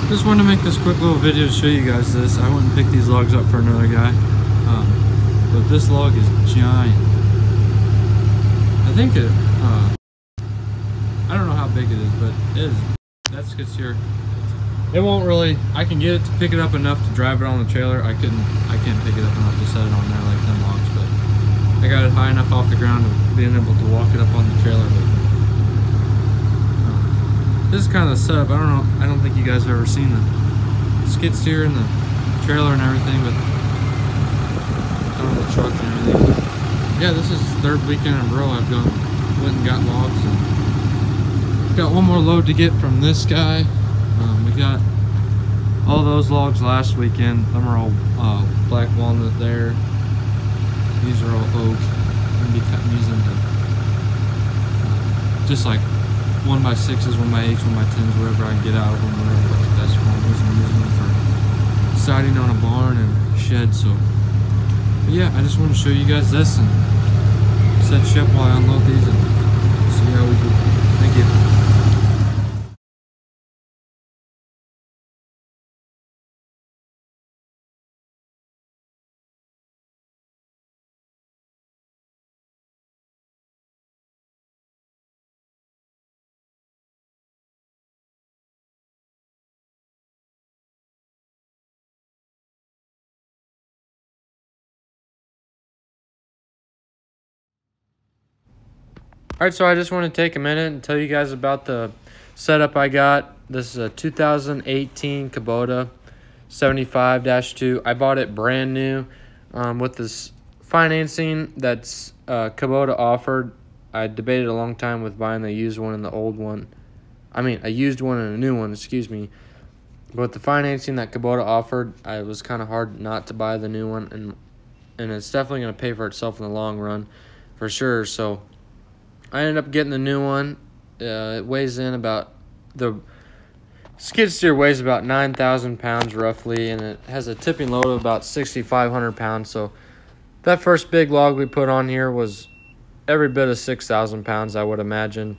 Just wanted to make this quick little video to show you guys this. I went and picked these logs up for another guy. But this log is giant. I think it, I don't know how big it is, but it is. That skid steer. It won't really, I can get it to pick it up enough to drive it on the trailer. I can't pick it up enough to set it on there like them logs, but I got it high enough off the ground of being able to walk it up on the trailer. But, this is kind of the setup. I don't think you guys have ever seen the skid steer and the trailer and everything, but on the truck and everything. Yeah, this is the third weekend in a row I've went and got logs. And got one more load to get from this guy. We got all those logs last weekend. Them are all black walnut there. These are all oak. I'm gonna be cutting these into just like 1x6s, 1x8s, 1x10s, whatever I can get out of them, whatever works best for them. I'm using them for siding on a barn and shed. So, but yeah, I just want to show you guys this and set you up while I unload these and see how we do. Thank you. Alright, so I just want to take a minute and tell you guys about the setup I got. This is a 2018 Kubota 75-2. I bought it brand new with this financing that's Kubota offered. I debated a long time with buying the used one and the old one. I mean, a used one and a new one, excuse me. But with the financing that Kubota offered, it was kind of hard not to buy the new one. And it's definitely going to pay for itself in the long run, for sure. So I ended up getting the new one. It weighs in about, the skid steer weighs about 9,000 pounds roughly, and it has a tipping load of about 6,500 pounds. So that first big log we put on here was every bit of 6,000 pounds, I would imagine.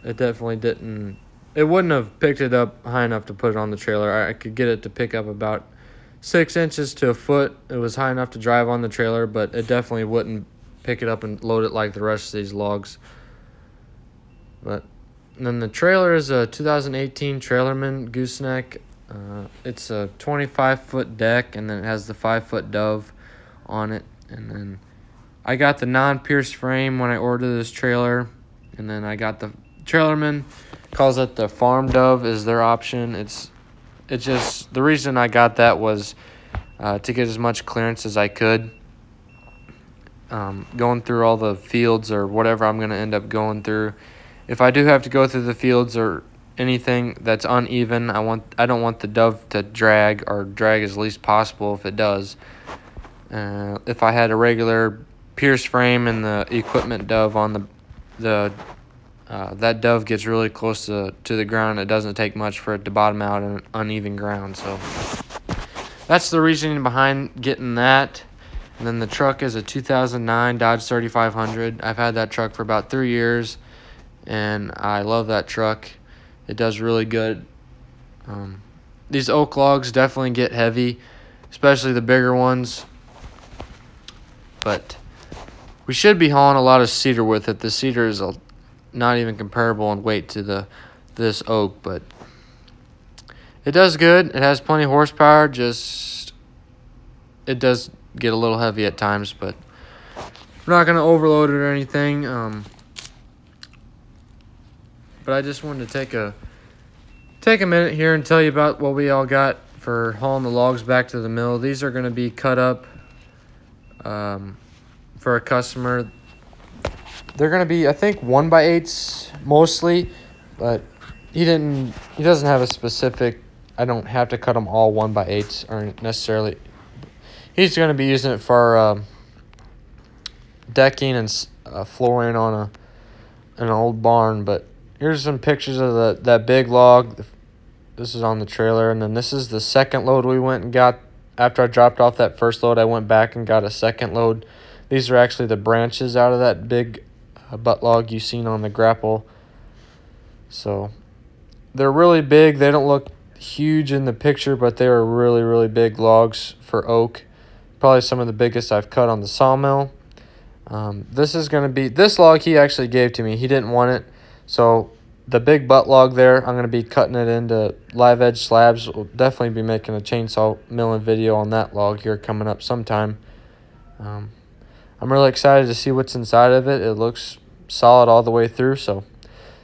It definitely didn't, it wouldn't have picked it up high enough to put it on the trailer. I could get it to pick up about 6 inches to a foot. It was high enough to drive on the trailer, but it definitely wouldn't pick it up and load it like the rest of these logs. But then the trailer is a 2018 Trailerman gooseneck. It's a 25-foot deck, and then it has the 5-foot dove on it. And then I got the non-pierced frame when I ordered this trailer, and then I got the Trailerman calls it the farm dove is their option. It's just, the reason I got that was to get as much clearance as I could. Going through all the fields or whatever I'm going to end up going through. If I do have to go through the fields or anything that's uneven, I don't want the dove to drag as least possible if it does. If I had a regular pierce frame and the equipment dove on that dove gets really close to the ground. It doesn't take much for it to bottom out on uneven ground. So that's the reasoning behind getting that. And then the truck is a 2009 Dodge 3500. I've had that truck for about 3 years, and I love that truck. It does really good. These oak logs definitely get heavy, especially the bigger ones. But we should be hauling a lot of cedar with it. The cedar is not even comparable in weight to this oak, but it does good. It has plenty of horsepower. Just it does get a little heavy at times, but we're not going to overload it or anything. But I just wanted to take a minute here and tell you about what we all got for hauling the logs back to the mill. These are going to be cut up for a customer. They're going to be, I think, 1x8s mostly, but he doesn't have a specific, I don't have to cut them all 1x8s or necessarily. He's going to be using it for decking and flooring on an old barn. But here's some pictures of that big log. This is on the trailer, and then this is the second load we went and got. After I dropped off that first load, I went back and got a second load. These are actually the branches out of that big butt log you seen on the grapple. So they're really big. They don't look huge in the picture, but they were really, really big logs for oak. Probably some of the biggest I've cut on the sawmill. This is going to be, this log he actually gave to me. He didn't want it. So the big butt log there, I'm going to be cutting it into live edge slabs. We'll definitely be making a chainsaw milling video on that log here coming up sometime. I'm really excited to see what's inside of it. It looks solid all the way through. So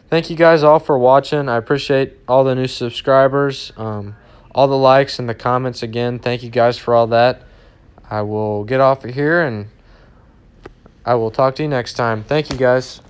thank you guys all for watching. I appreciate all the new subscribers, all the likes and the comments. Again, thank you guys for all that. I will get off of here and I will talk to you next time. Thank you guys.